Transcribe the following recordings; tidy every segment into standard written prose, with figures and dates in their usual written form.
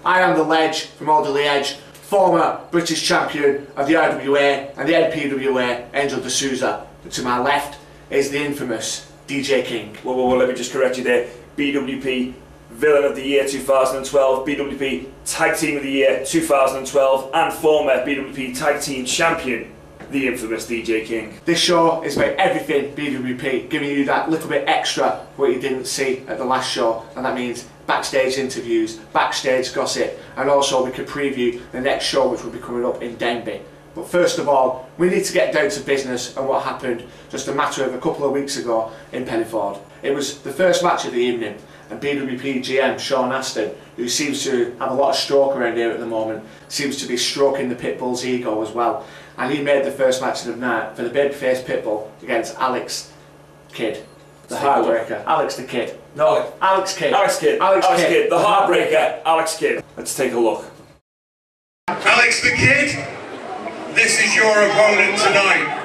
I am the Ledge from Alder Edge, former British champion of the RWA and the NPWA, Angel D'Souza. To my left is the infamous DJ King. Whoa, let me just correct you there. BWP Villain of the Year 2012, BWP Tag Team of the Year 2012, and former BWP Tag Team Champion, the infamous DJ King. This show is about everything BWP, giving you that little bit extra what you didn't see at the last show, and that means backstage interviews, backstage gossip, and also we could preview the next show which will be coming up in Denby. But first of all, we need to get down to business and what happened just a matter of a couple of weeks ago in Pennyford. It was the first match of the evening, and BWP GM Sean Aston, who seems to have a lot of stroke around here at the moment, seems to be stroking the Pitbull's ego as well. And he made the first match of the night for the babyface Pitbull against Alex Kidd, the Heartbreaker. Alex the Kid. No, Alex Kidd. Alex Kidd. Alex Kidd. The Heartbreaker. Alex Kidd. Let's take a look. Alex the Kid, this is your opponent tonight.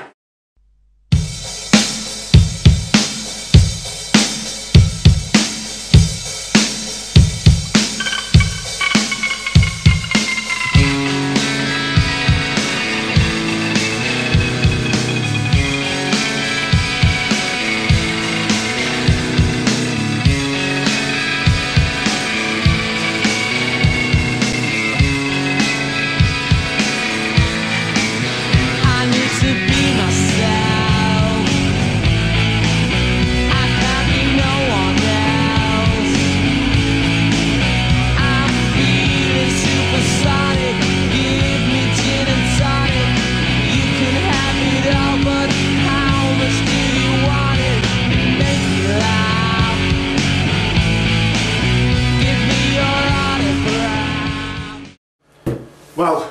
Well,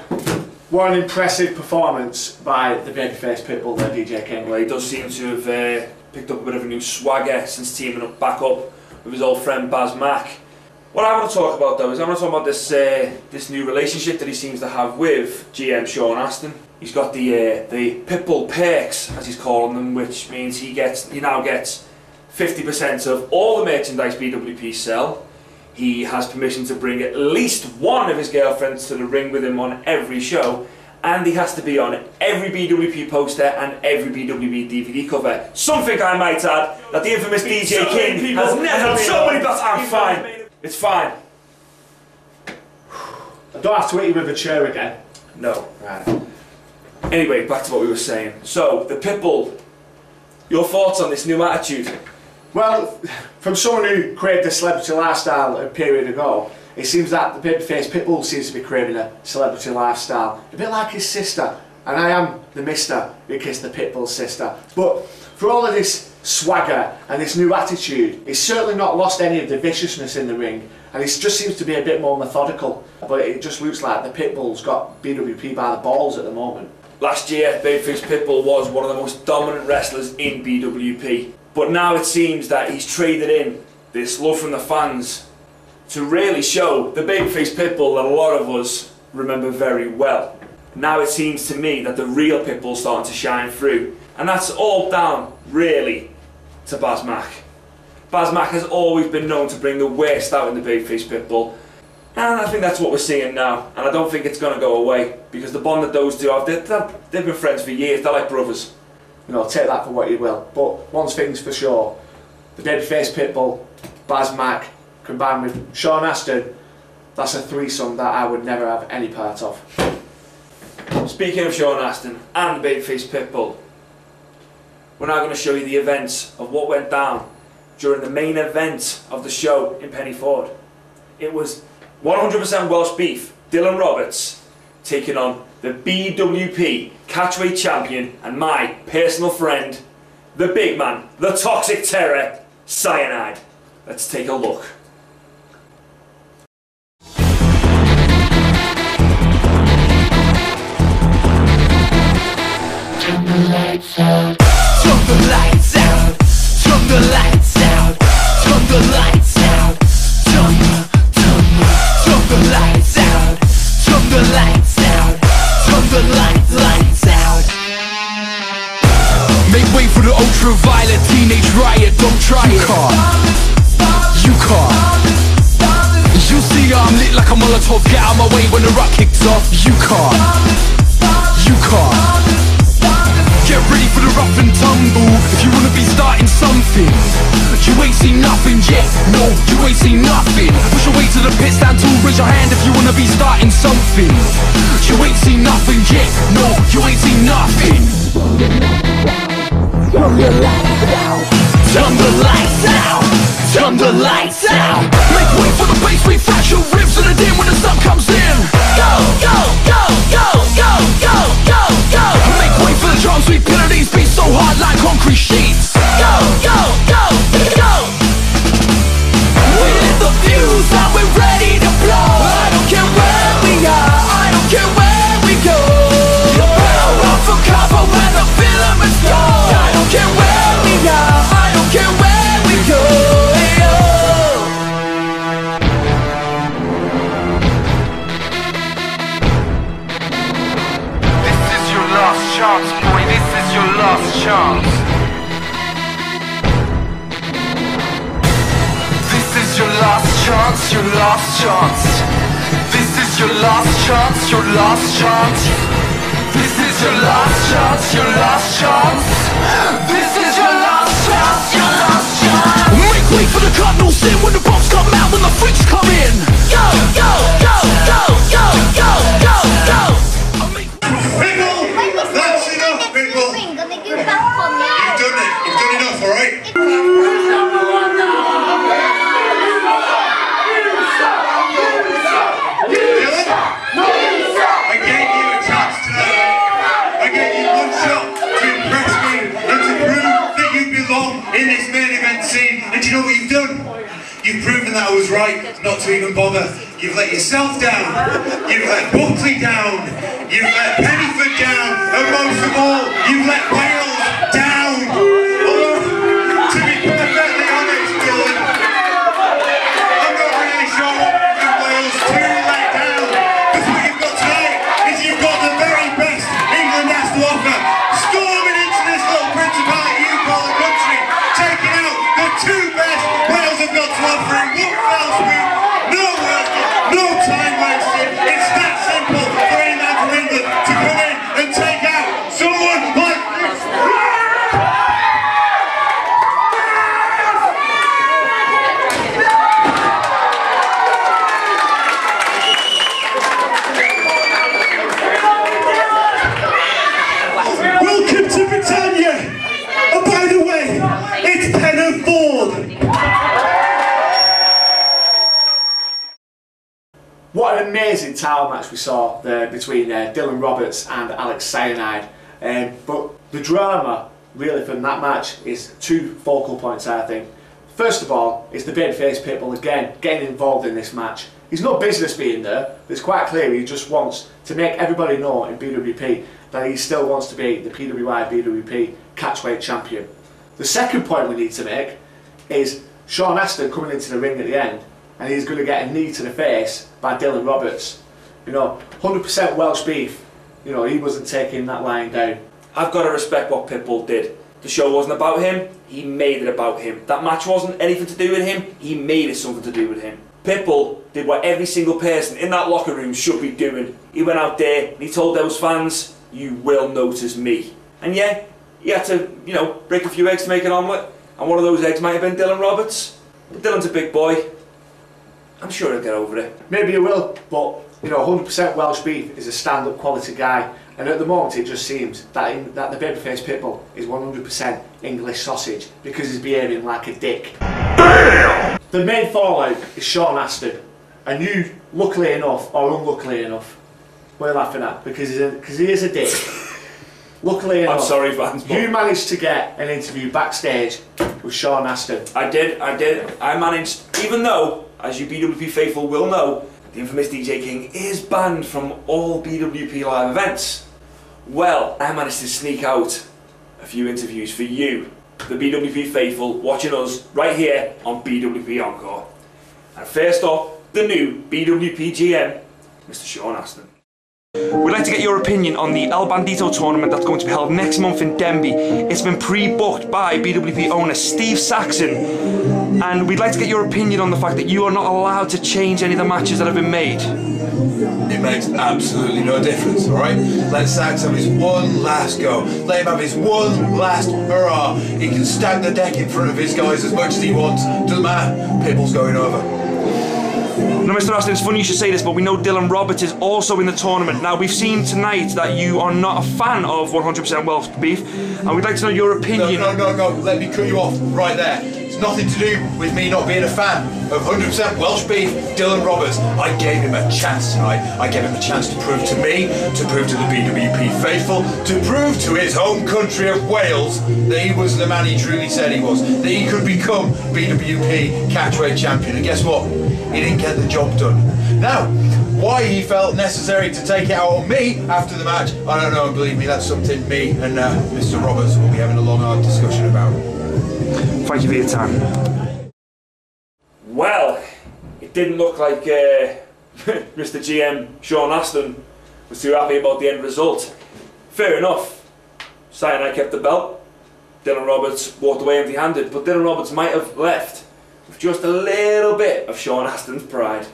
what an impressive performance by the babyface Pitbull there, DJ King. Well, he does seem to have picked up a bit of a new swagger since teaming up back up with his old friend Baz Mack. What I want to talk about though is I want to talk about this new relationship that he seems to have with GM Sean Aston. He's got the Pitbull perks, as he's calling them, which means he now gets 50% of all the merchandise BWP sell. He has permission to bring at least one of his girlfriends to the ring with him on every show, and he has to be on every BWP poster and every BWP DVD cover. Something I might add that the infamous DJ King has never so many battles. I'm fine. It's fine. I don't have to hit you with a chair again. No. Right. Anyway, back to what we were saying. So, the Pitbull, your thoughts on this new attitude? Well, from someone who craved a celebrity lifestyle a period ago, it seems that the babyface Pitbull seems to be craving a celebrity lifestyle, a bit like his sister. And I am the mister who kissed the Pitbull's sister. But for all of this swagger and this new attitude, he's certainly not lost any of the viciousness in the ring, and he just seems to be a bit more methodical. But it just looks like the Pitbull's got BWP by the balls at the moment. Last year, babyface Pitbull was one of the most dominant wrestlers in BWP. But now it seems that he's traded in this love from the fans to really show the babyface Pitbull that a lot of us remember very well. Now it seems to me that the real Pitbull's starting to shine through, and that's all down, really, to Baz Mack. Baz Mack has always been known to bring the worst out in the babyface Pitbull, and I think that's what we're seeing now, and I don't think it's going to go away, because the bond that those two have, they've been friends for years, they're like brothers. You know, take that for what you will. But one thing's for sure, the babyface Pitbull, Baz Mack, combined with Sean Aston, that's a threesome that I would never have any part of. Speaking of Sean Aston and the babyface Pitbull, we're now going to show you the events of what went down during the main event of the show in Pennyford. It was 100% Welsh beef, Dylan Roberts, taking on the BWP Catchweight Champion and my personal friend, the big man, the Toxic Terror, Cyanide. Let's take a look. Turn the lights out. Turn the lights out. Turn the lights out. Turn the lights out. Turn the lights out. Turn the lights out. Turn the lights out. Make way for the ultraviolet teenage riot. Don't try it. You can't. You see I'm lit like a Molotov, get out my way when the rock kicks off. You can't, you can't. Get ready for the rough and tumble if you wanna be starting something. You ain't seen nothing yet, no, you ain't seen nothing. Push your way to the pit, stand tall, raise your hand if you wanna be starting something. You ain't seen nothing yet, no, you ain't seen nothing. Turn the lights out, turn the lights out, turn the lights out. Make way for the bass, refresh your ribs to the dim when the sun comes in. Go, go, go, go, go, go, go, go. Make way for the drums, we pillar these beats so hard like concrete sheets. Go, go, go, go. We lit the fuse, now we're ready to blow. I don't care where we are, I don't care where we go. You better run for cover when the filaments go. I don't care where we are, I don't care where we go. This is your last chance, boy, this is your last chance. This is your last chance, your last chance. This is your last chance, your last chance. This is your last chance, your last chance. This is your last chance, your last chance. Make way for the cardinal sin when the bombs come out, when the freaks come in. Go, go, go, go, go, go, go, go. Pickle! That's enough, Pickle! You've done it, you've done enough, alright? I gave you a chance tonight. I gave you one shot to impress me and to prove that you belong in this main event scene. And do you know what you've done? You've proven that I was right not to even bother. You've let yourself down. You've let Buckley down. You've let Pennyford down. And most of all, you've let Wales down. Although, to be perfectly honest, Dylan, I'm not really sure what Wales to let down. Because what you've got tonight is you've got the very best England has to offer. Storming into this little principality you call the country. Taking out the two best Wales have got to offer in one fell swoop. No working, no time wasted. It's that simple for any man from England to come in and take out someone like this. Welcome to Britannia. And by the way, it's Penn and Ford. What an amazing title match we saw there between Dylan Roberts and Alex Cyanide. But the drama really from that match is two focal points, I think. First of all, is the babyface Pitbull again getting involved in this match. He's no business being there. It's quite clear he just wants to make everybody know in BWP that he still wants to be the PWI BWP catchweight champion. The second point we need to make is Sean Astin coming into the ring at the end, and he's going to get a knee to the face by Dylan Roberts. You know, 100% Welsh beef. You know, he wasn't taking that lying down. I've got to respect what Pitbull did. The show wasn't about him, he made it about him. That match wasn't anything to do with him, he made it something to do with him. Pitbull did what every single person in that locker room should be doing. He went out there and he told those fans, you will notice me. And yeah, he had to, you know, break a few eggs to make an omelette. And one of those eggs might have been Dylan Roberts. But Dylan's a big boy. I'm sure he'll get over it. Maybe he will, but you know, 100% Welsh beef is a stand-up quality guy, and at the moment it just seems that the babyface Pitbull is 100% English sausage because he's behaving like a dick. Damn! The main fallout is Sean Astin, and you, luckily enough or unluckily enough, what are you laughing at? Because he is a dick. Luckily enough, I'm sorry, fans, you managed to get an interview backstage with Sean Astin. I did. I managed, even though, as you BWP Faithful will know, the infamous DJ King is banned from all BWP live events. Well, I managed to sneak out a few interviews for you, the BWP Faithful, watching us right here on BWP Encore. And first up, the new BWP GM, Mr. Sean Astin. We'd like to get your opinion on the El Bandito tournament that's going to be held next month in Denby. It's been pre-booked by BWP owner Steve Saxon. and we'd like to get your opinion on the fact that you are not allowed to change any of the matches that have been made. It makes absolutely no difference, alright? Let Sax have his one last go. Let him have his one last hurrah. He can stack the deck in front of his guys as much as he wants. Doesn't matter. Pitbull's going over. Now, Mr. Aston, it's funny you should say this, but we know Dylan Roberts is also in the tournament. Now, we've seen tonight that you are not a fan of 100% Welsh beef, and we'd like to know your opinion. No. Let me cut you off right there. It's nothing to do with me not being a fan of 100% Welsh beef. Dylan Roberts, I gave him a chance tonight. I gave him a chance to prove to me, to prove to the BWP Faithful, to prove to his home country of Wales that he was the man he truly said he was, that he could become BWP catchweight champion. And guess what? He didn't get the job done. Now, why he felt necessary to take it out on me after the match, I don't know, and believe me, that's something me and Mr. Roberts will be having a long, hard discussion about. Thank you for your time. Well, it didn't look like Mr. GM Sean Aston was too happy about the end result. Fair enough. Cyanide kept the belt. Dylan Roberts walked away empty-handed, but Dylan Roberts might have left with just a little bit of Sean Aston's pride.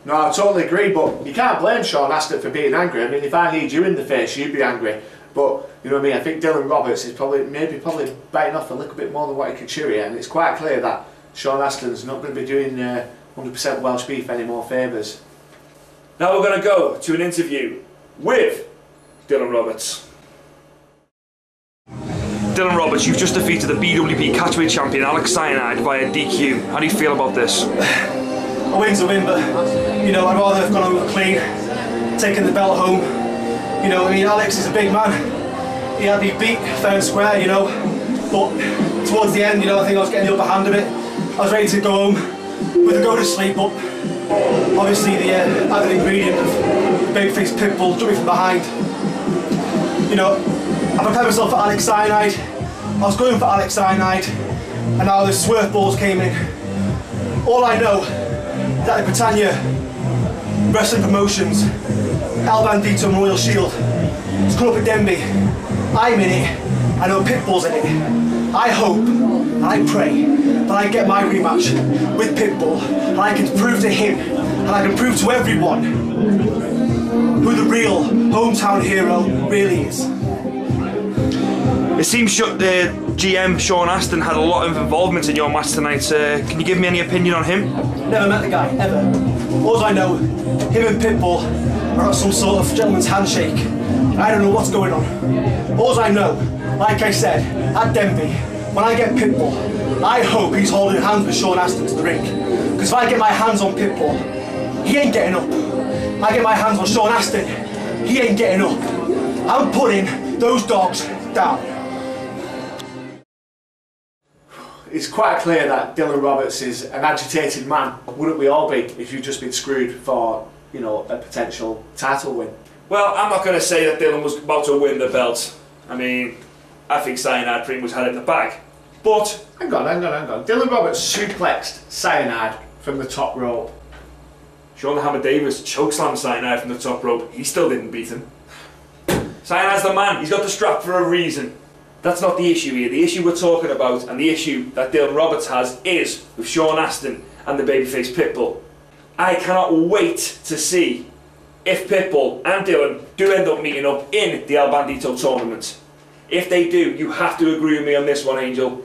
No, I totally agree, but you can't blame Sean Aston for being angry. I mean, if I need you in the face, you'd be angry. But, you know what I mean, I think Dylan Roberts is probably biting off a little bit more than what he can chew here, and it's quite clear that Sean Aston's not going to be doing 100% Welsh beef any more favours. Now we're going to go to an interview with Dylan Roberts. Dylan Roberts, you've just defeated the BWP catchweight champion Alex Cyanide via DQ. How do you feel about this? A win's a win, but you know, I'd rather have gone over clean, taken the belt home. You know, I mean, Alex is a big man. He had me beat fair and square, you know. But towards the end, you know, I think I was getting the upper hand of it. I was ready to go home with a go to sleep, but obviously the added ingredient of babyface Pitbull took me from behind. You know, I prepared myself for Alex Cyanide. I was going for Alex Cyanide, and now the swerve balls came in. All I know is that the Britannia Wrestling Promotions, Bandito and Royal Shield, it's come up at Denby. I'm in it. I know Pitbull's in it. I hope and I pray that I get my rematch with Pitbull, and I can prove to him, and I can prove to everyone who the real hometown hero really is. It seems the GM Sean Aston had a lot of involvement in your match tonight. Can you give me any opinion on him? Never met the guy, ever. All I know, him and Pitbull are at some sort of gentleman's handshake. I don't know what's going on. All I know, like I said, at Denby, when I get Pitbull, I hope he's holding hands with Sean Aston to the ring. Because if I get my hands on Pitbull, he ain't getting up. I get my hands on Sean Aston, he ain't getting up. I'm putting those dogs down. It's quite clear that Dylan Roberts is an agitated man. Wouldn't we all be if you'd just been screwed for, you know, a potential title win? Well, I'm not going to say that Dylan was about to win the belt. I mean, I think Cyanide pretty much had it in the bag. But Hang on. Dylan Roberts suplexed Cyanide from the top rope. Sean Hammer Davis chokeslammed Cyanide from the top rope. He still didn't beat him. Cyanide's the man. He's got the strap for a reason. That's not the issue here. The issue we're talking about, and the issue that Dylan Roberts has, is with Sean Aston and the babyface Pitbull. I cannot wait to see if Pitbull and Dylan do end up meeting up in the El Bandito tournament. If they do, you have to agree with me on this one, Angel.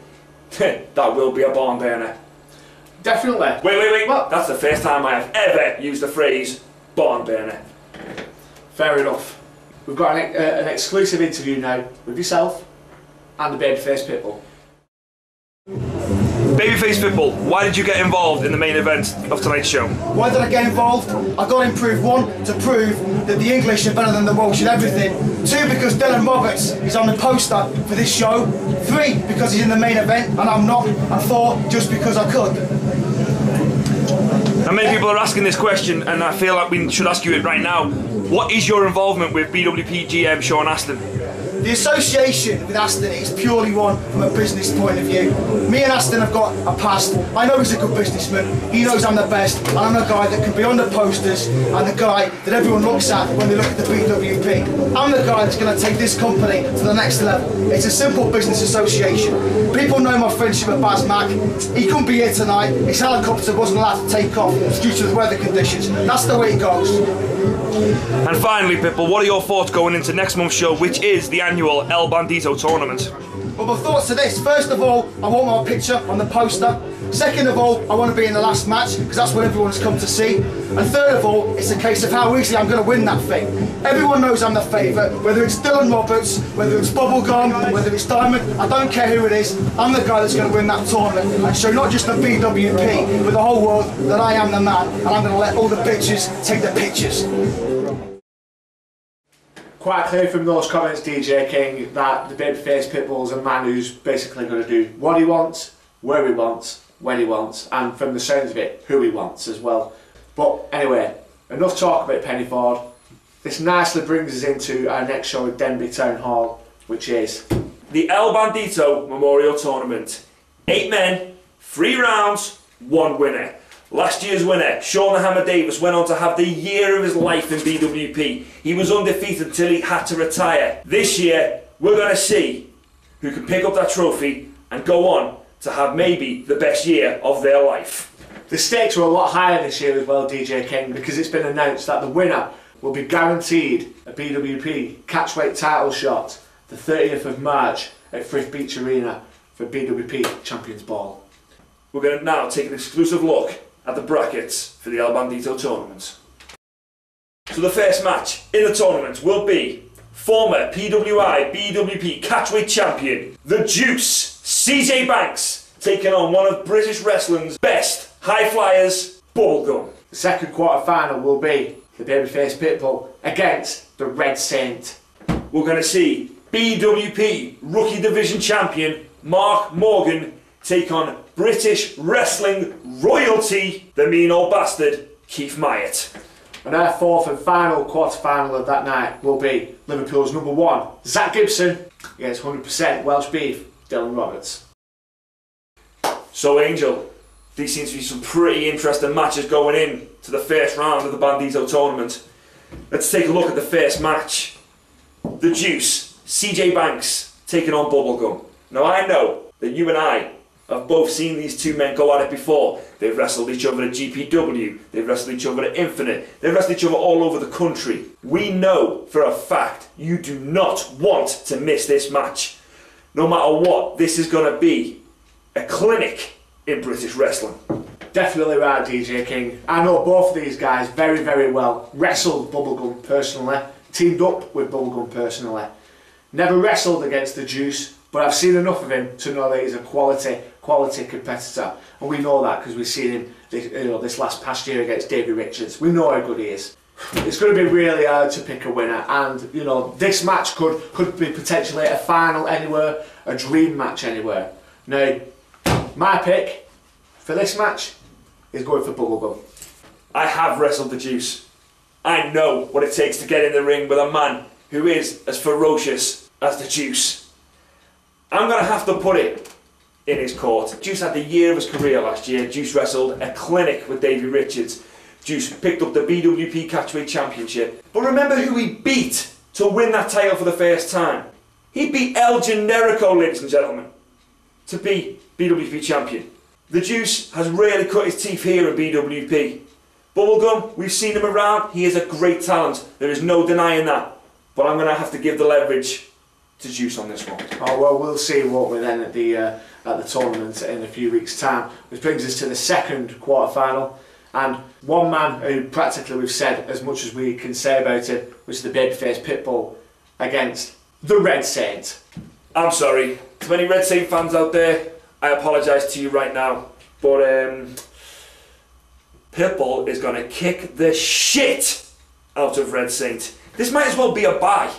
That will be a barn burner. Definitely. Wait. What? That's the first time I have ever used the phrase barn burner. Fair enough. We've got an exclusive interview now with yourself and the babyface Pitbull. Babyface Faithful, why did you get involved in the main event of tonight's show? Why did I get involved? I got in proof, one, to prove that the English are better than the Welsh in everything. Two, because Dylan Roberts is on the poster for this show. Three, because he's in the main event and I'm not. And four, just because I could. And many people are asking this question, and I feel like we should ask you it right now. What is your involvement with BWP GM Sean Aston? The association with Aston is purely one from a business point of view. Me and Aston have got a past. I know he's a good businessman. He knows I'm the best. And I'm the guy that can be on the posters and the guy that everyone looks at when they look at the BWP. I'm the guy that's going to take this company to the next level. It's a simple business association. People know my friendship with Baz Mack. He couldn't be here tonight. His helicopter wasn't allowed to take off due to the weather conditions. That's the way it goes. And finally, Pitbull, what are your thoughts going into next month's show, which is the annual El Bandito tournament? Well, my thoughts are this. First of all, I want my picture on the poster. Second of all, I want to be in the last match, because that's what everyone's come to see. And third of all, it's a case of how easily I'm going to win that thing. Everyone knows I'm the favourite, whether it's Dylan Roberts, whether it's Bubblegum, whether it's Diamond, I don't care who it is, I'm the guy that's going to win that tournament and show not just the BWP, but the whole world that I am the man, and I'm going to let all the bitches take the pictures. Quite clear from those comments, DJ King, that the babyface Pitbull is a man who's basically going to do what he wants, where he wants, when he wants, and from the sounds of it, who he wants as well. But anyway, enough talk about Pennyford. This nicely brings us into our next show at Denby Town Hall, which is the El Bandito Memorial Tournament. 8 men, 3 rounds, 1 winner. Last year's winner, Sean the Hammer Davis, went on to have the year of his life in BWP. He was undefeated until he had to retire. This year, we're going to see who can pick up that trophy and go on to have maybe the best year of their life. The stakes are a lot higher this year as well, DJ King, because it's been announced that the winner will be guaranteed a BWP catchweight title shot the 30th of March at Frith Beach Arena for BWP Champions Ball. We're going to now take an exclusive look at the brackets for the El Bandito tournament. So the first match in the tournament will be former PWI BWP catchweight champion, the Juice, CJ Banks, taking on one of British wrestling's best high flyers, Bubblegum. The second quarter final will be the babyface Pitbull against the Red Saint. We're going to see BWP Rookie Division champion Mark Morgan take on British wrestling royalty, the mean old bastard, Keith Myatt. And our fourth and final quarter final of that night will be Liverpool's number 1, Zach Gibson, against 100% Welsh beef, Dylan Roberts. So Angel, these seem to be some pretty interesting matches going in to the first round of the Bandito tournament. Let's take a look at the first match. The Juice, CJ Banks, taking on Bubblegum. Now I know that you and I have both seen these two men go at it before. They've wrestled each other at GPW, they've wrestled each other at Infinite, they've wrestled each other all over the country. We know for a fact you do not want to miss this match. No matter what, this is going to be a clinic in British wrestling. Definitely right, DJ King. I know both of these guys very, very well. Wrestled Bubblegum personally, teamed up with Bubblegum personally. Never wrestled against the Juice, but I've seen enough of him to know that he's a quality competitor. And we know that because we've seen him this last past year against Davey Richards. We know how good he is. It's going to be really hard to pick a winner, and this match could be potentially a final anywhere, a dream match anywhere. Now, my pick for this match is going for Bubblegum. I have wrestled the Juice. I know what it takes to get in the ring with a man who is as ferocious as the Juice. I'm going to have to put it in his court. Juice had the year of his career last year. Juice wrestled a clinic with Davey Richards. Juice picked up the BWP Catchweight Championship. But remember who he beat to win that title for the first time? He beat El Generico, ladies and gentlemen, to be BWP Champion. The Juice has really cut his teeth here in BWP. Bubblegum, we've seen him around. He is a great talent. There is no denying that. But I'm going to have to give the leverage to Juice on this one. Oh well, we'll see what we're then at the tournament in a few weeks' time. Which brings us to the second quarter final, and one man who practically we've said as much as we can say about it, which is the babyface Pitbull against the Red Saint. I'm sorry to any Red Saint fans out there. I apologise to you right now, but Pitbull is going to kick the shit out of Red Saint. This might as well be a bye.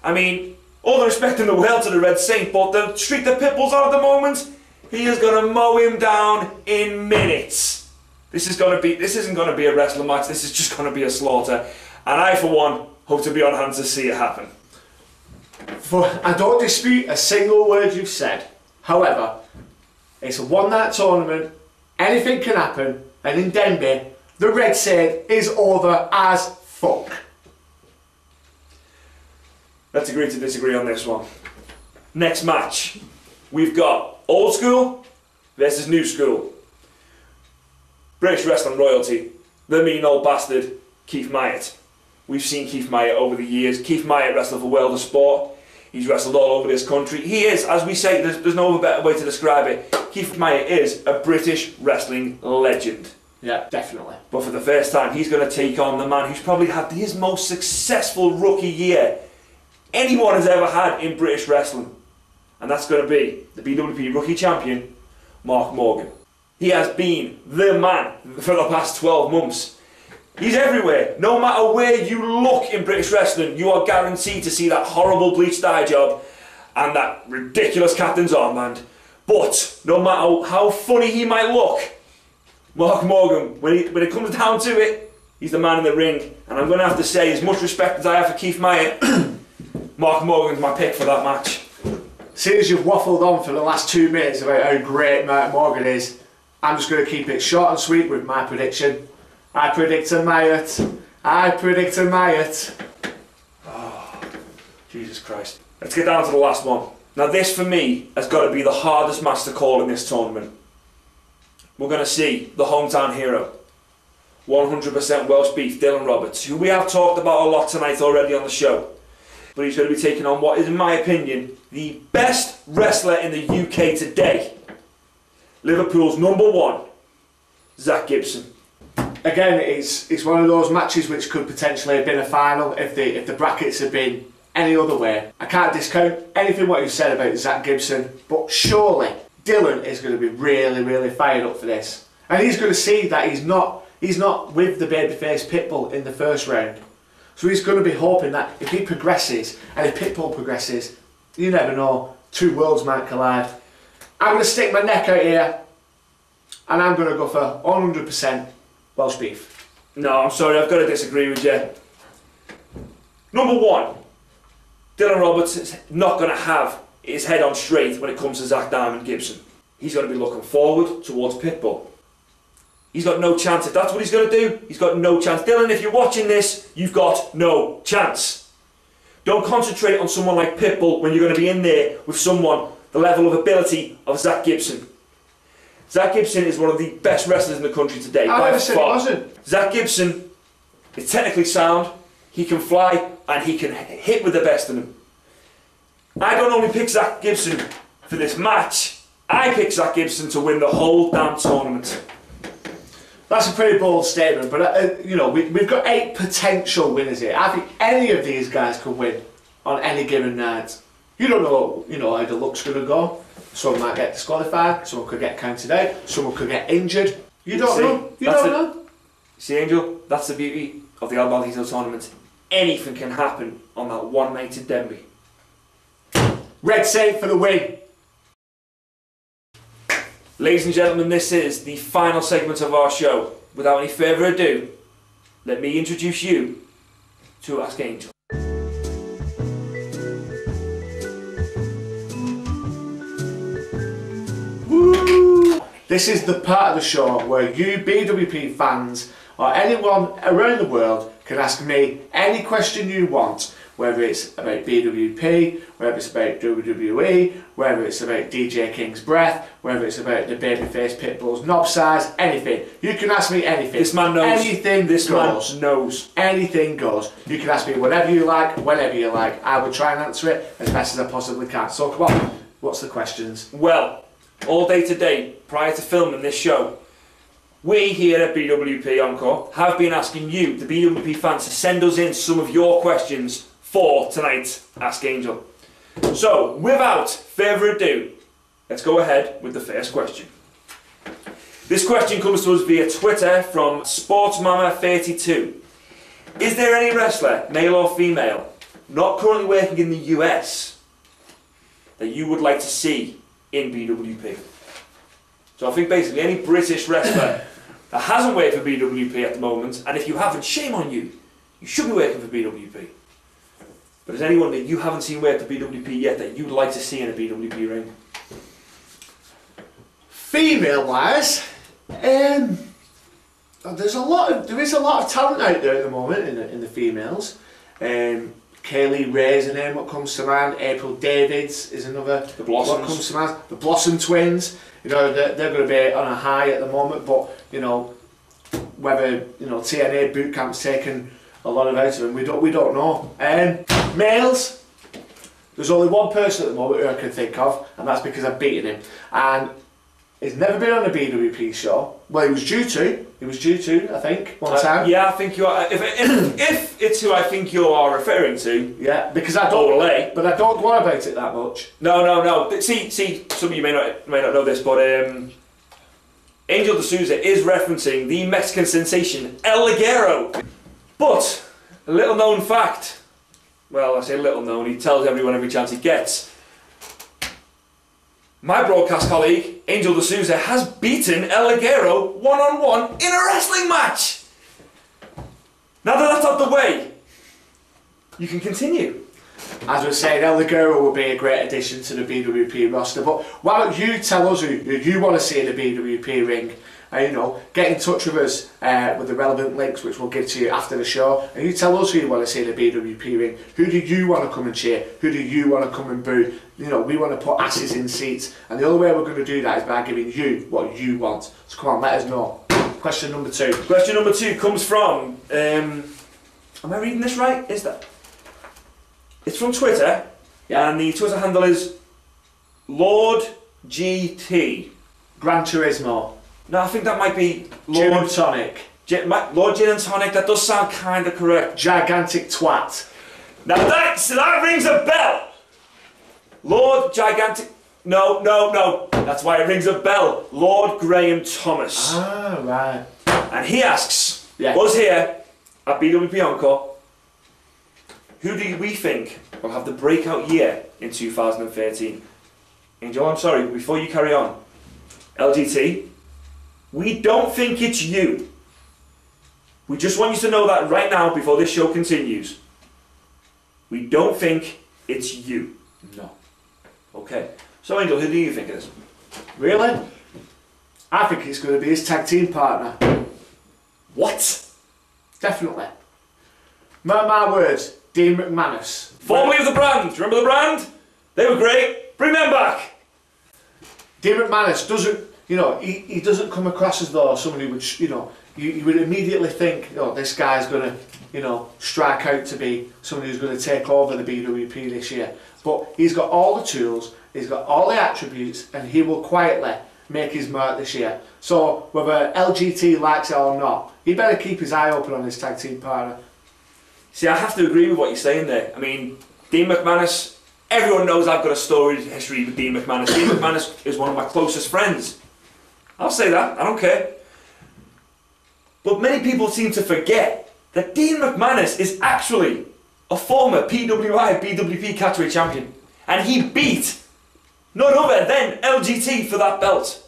I mean, all the respect in the world to the Red Saint, but the streak that Pitbull's on at the moment, he is going to mow him down in minutes. This isn't going to be a wrestling match. This is just going to be a slaughter, and I, for one, hope to be on hand to see it happen. I don't dispute a single word you've said. However, it's a one-night tournament, anything can happen, and in Denby, the red side is over as fuck. Let's agree to disagree on this one. Next match, we've got old school versus new school. British wrestling royalty, the mean old bastard, Keith Myatt. We've seen Keith Myatt over the years. Keith Myatt wrestled for World of Sport. He's wrestled all over this country. He is, as we say, there's no better way to describe it. Keith Myatt is a British wrestling legend. Yeah, definitely. But for the first time, he's going to take on the man who's probably had his most successful rookie year anyone has ever had in British wrestling. And that's going to be the BWP rookie champion, Mark Morgan. He has been the man for the past 12 months. He's everywhere. No matter where you look in British wrestling, you are guaranteed to see that horrible bleached eye job and that ridiculous captain's armband. But no matter how funny he might look, Mark Morgan, when it comes down to it, he's the man in the ring. And I'm going to have to say, as much respect as I have for Keith Myatt, Mark Morgan's my pick for that match. Seeing as you've waffled on for the last 2 minutes about how great Mark Morgan is, I'm just going to keep it short and sweet with my prediction. I predict a Myatt. I predict a Myatt. Oh, Jesus Christ. Let's get down to the last one. Now this for me has got to be the hardest match to call in this tournament. We're going to see the hometown hero, 100% Welsh beef, Dylan Roberts, who we have talked about a lot tonight already on the show. But he's going to be taking on what is, in my opinion, the best wrestler in the UK today. Liverpool's #1, Zach Gibson. Again, it's one of those matches which could potentially have been a final if the brackets had been any other way. I can't discount anything what you said about Zach Gibson, but surely Dylan is going to be really, really fired up for this. And he's going to see that he's not with the babyface Pitbull in the first round. So he's going to be hoping that if he progresses, and if Pitbull progresses, you never know, two worlds might collide. I'm going to stick my neck out here, and I'm going to go for 100% Welsh beef. No, I'm sorry, I've got to disagree with you. #1, Dylan Roberts is not going to have his head on straight when it comes to Zach Diamond Gibson. He's going to be looking forward towards Pitbull. He's got no chance. If that's what he's going to do, he's got no chance. Dylan, if you're watching this, you've got no chance. Don't concentrate on someone like Pitbull when you're going to be in there with someone the level of ability of Zach Gibson. Zach Gibson is one of the best wrestlers in the country today. I never said he wasn't. Zach Gibson is technically sound, he can fly, and he can hit with the best of them. I don't only pick Zach Gibson for this match, I pick Zach Gibson to win the whole damn tournament. That's a pretty bold statement, but you know, we've got 8 potential winners here. I think any of these guys could win on any given night. You don't know, how the luck's going to go. Someone might get disqualified, someone could get counted out, someone could get injured. You don't know. You don't know. See, Angel, that's the beauty of the Bandito tournament. Anything can happen on that one night in Denby. Red Saint for the win. Ladies and gentlemen, this is the final segment of our show. Without any further ado, let me introduce you to Ask Angel. Woo! This is the part of the show where you BWP fans or anyone around the world can ask me any question you want, whether it's about BWP, whether it's about WWE, whether it's about DJ King's breath, whether it's about the babyface Pitbull's knob size, anything. You can ask me anything. This man knows. Anything this goes. Man knows. Anything goes. You can ask me whatever you like, whenever you like. I will try and answer it as best as I possibly can. So come on, what's the questions? Well, all day today, prior to filming this show, we here at BWP Encore have been asking you, the BWP fans, to send us in some of your questions for tonight's Ask Angel. So, without further ado, let's go ahead with the first question. This question comes to us via Twitter from SportsMama32. Is there any wrestler, male or female, not currently working in the US, that you would like to see in BWP? So I think basically any British wrestler that hasn't worked for BWP at the moment, and if you haven't, shame on you. You should be working for BWP. But is anyone that you haven't seen work the BWP yet that you'd like to see in a BWP ring? Female-wise, there is a lot of talent out there at the moment in the females. Kaylee Ray is a name that comes to mind. April Davids is another. The Blossoms. What comes to mind. The Blossom twins. You know, they're going to be on a high at the moment, but you know, whether TNA boot camp's taken a lot of out of them, we don't know. Males, there's only one person at the moment who I can think of, and that's because I've beaten him. And he's never been on a BWP show. Well, he was due to, I think, one time. Yeah, I think you are. If it's who I think you are referring to. Yeah, because I don't. But I don't go on about it that much. No. See, some of you may not know this, but Angel D'Souza is referencing the Mexican sensation El Ligero. But a little known fact. Well, I say little known. He tells everyone every chance he gets. My broadcast colleague, Angel D'Souza, has beaten El Ligero one-on-one in a wrestling match! Now that that's out the way, you can continue. As we were saying, El Ligero will be a great addition to the BWP roster, but why don't you tell us who you want to see in the BWP ring? Get in touch with us with the relevant links, which we'll give to you after the show, and you tell us who you want to see in the BWP ring. Who do you want to come and cheer? Who do you want to come and boo? We want to put asses in seats, and the only way we're going to do that is by giving you what you want. So come on, let us know. Question number 2. Question number 2 comes from, am I reading this right? Is that? It's from Twitter, and the Twitter handle is Lord GT. Gran Turismo. No, I think that might be Gin and Tonic. Lord Gin and Tonic, that does sound kind of correct. Gigantic Twat. Now that rings a bell! Lord Gigantic... No. That's why it rings a bell. Lord Graham Thomas. Ah, right. And he asks, us here at BWP Encore, who do we think will have the breakout year in 2013? Angel, I'm sorry, before you carry on. LGT, we don't think it's you. We just want you to know that right now before this show continues. We don't think it's you. No. Okay. So Angel, who do you think it is? Really? I think it's going to be his tag team partner. What? Definitely. Mark my words, Dean McManus. Formerly of the Brand. Do you remember the Brand? They were great. Bring them back. Dean McManus doesn't, he doesn't come across as though somebody would, you would immediately think, this guy's going to, strike out to be somebody who's going to take over the BWP this year. But he's got all the tools, he's got all the attributes, and he will quietly make his mark this year. So whether LGT likes it or not, he better keep his eye open on his tag team partner. See, I have to agree with what you're saying there. I mean, Dean McManus, everyone knows I've got a storied history with Dean McManus. Dean McManus is one of my closest friends. I'll say that, I don't care. But many people seem to forget that Dean McManus is actually a former PWI BWP Catchweight champion. And he beat none other than LGT for that belt.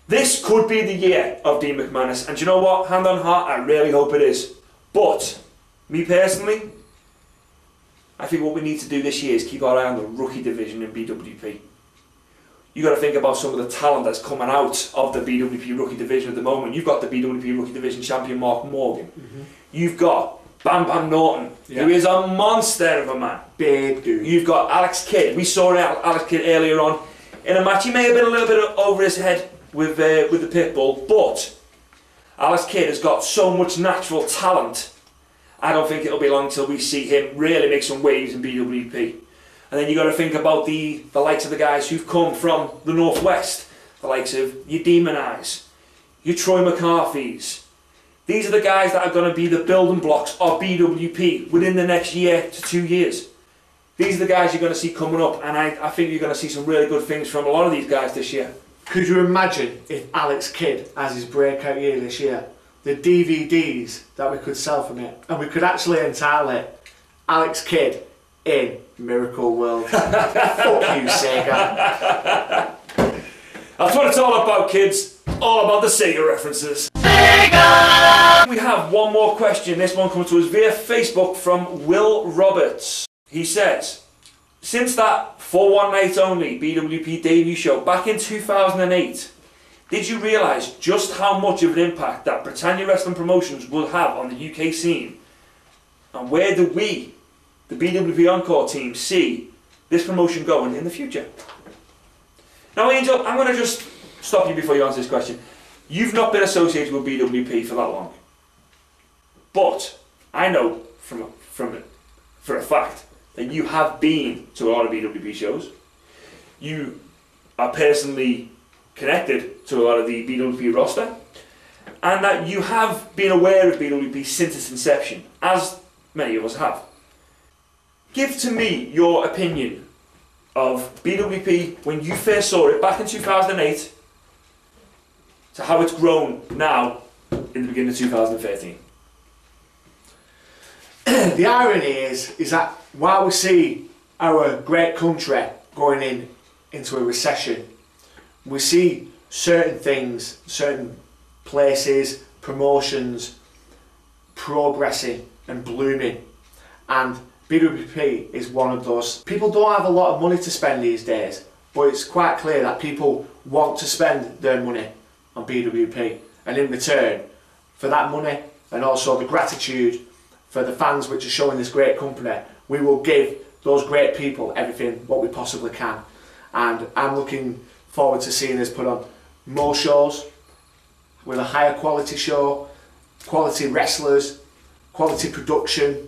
This could be the year of Dean McManus. And do you know what? Hand on heart, I really hope it is. But, me personally, I think what we need to do this year is keep our eye on the rookie division in BWP. You got to think about some of the talent that's coming out of the BWP rookie division at the moment. You've got the BWP rookie division champion Mark Morgan. You've got Bam Bam Norton, who is a monster of a man. Big dude. You've got Alex Kidd. We saw Alex Kidd earlier on in a match. He may have been a little bit over his head with the pit bull, but Alex Kidd has got so much natural talent. I don't think it'll be long till we see him really make some waves in BWP. And then you've got to think about the likes of the guys who've come from the Northwest, the likes of your Demonize, your Troy McCarthy's. These are the guys that are going to be the building blocks of BWP within the next year to 2 years. These are the guys you're going to see coming up, and I think you're going to see some really good things from a lot of these guys this year. Could you imagine if Alex Kidd has his breakout year this year? The DVDs that we could sell from it, and we could actually entitle it Alex Kidd in Miracle World. Fuck you, Sega. That's what it's all about, kids. All about the Sega references. Sega! we have one more question. This one comes to us via Facebook from Will Roberts. He says, since that For One Night Only BWP debut show back in 2008, did you realise just how much of an impact that Britannia Wrestling Promotions will have on the UK scene? And where do we, the BWP Encore team, see this promotion going in the future? Now Angel, I'm going to just stop you before you answer this question. You've not been associated with BWP for that long. But I know for a fact that you have been to a lot of BWP shows. You are personally connected to a lot of the BWP roster, and that you have been aware of BWP since its inception, as many of us have. Give to me your opinion of BWP when you first saw it back in 2008 to how it's grown now in the beginning of 2013. The irony is that while we see our great country going into a recession, we see certain things, certain places, promotions progressing and blooming, and BWP is one of those. People don't have a lot of money to spend these days, but it's quite clear that people want to spend their money on BWP, and in return for that money and also the gratitude for the fans which are showing this great company, we will give those great people everything what we possibly can. And I'm looking forward to seeing us put on more shows with a higher quality show, quality wrestlers, quality production,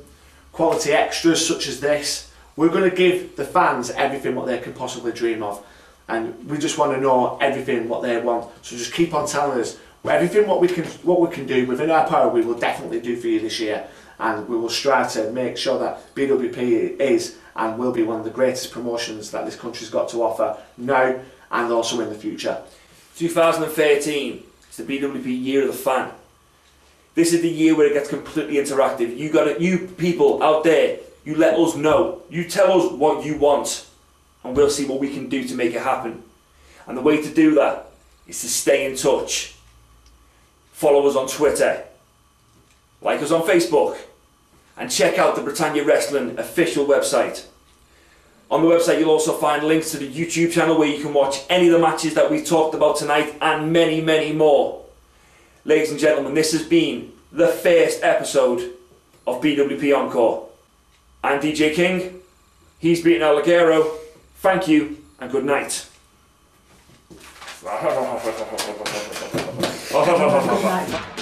quality extras such as this. We're going to give the fans everything what they can possibly dream of, and we just want to know everything what they want. So just keep on telling us everything what we can do within our power. We will definitely do for you this year, and we will strive to make sure that BWP is and will be one of the greatest promotions that this country's got to offer now and also in the future. 2013 is the BWP Year of the Fan. This is the year where it gets completely interactive. You people out there, you let us know. You tell us what you want, and we'll see what we can do to make it happen. And the way to do that is to stay in touch. Follow us on Twitter, like us on Facebook, and check out the Britannia Wrestling official website. On the website you'll also find links to the YouTube channel where you can watch any of the matches that we talked about tonight and many, many more. Ladies and gentlemen, this has been the first episode of BWP Encore. I'm DJ King, he's Beaten El Ligero. Thank you and good night. Good night.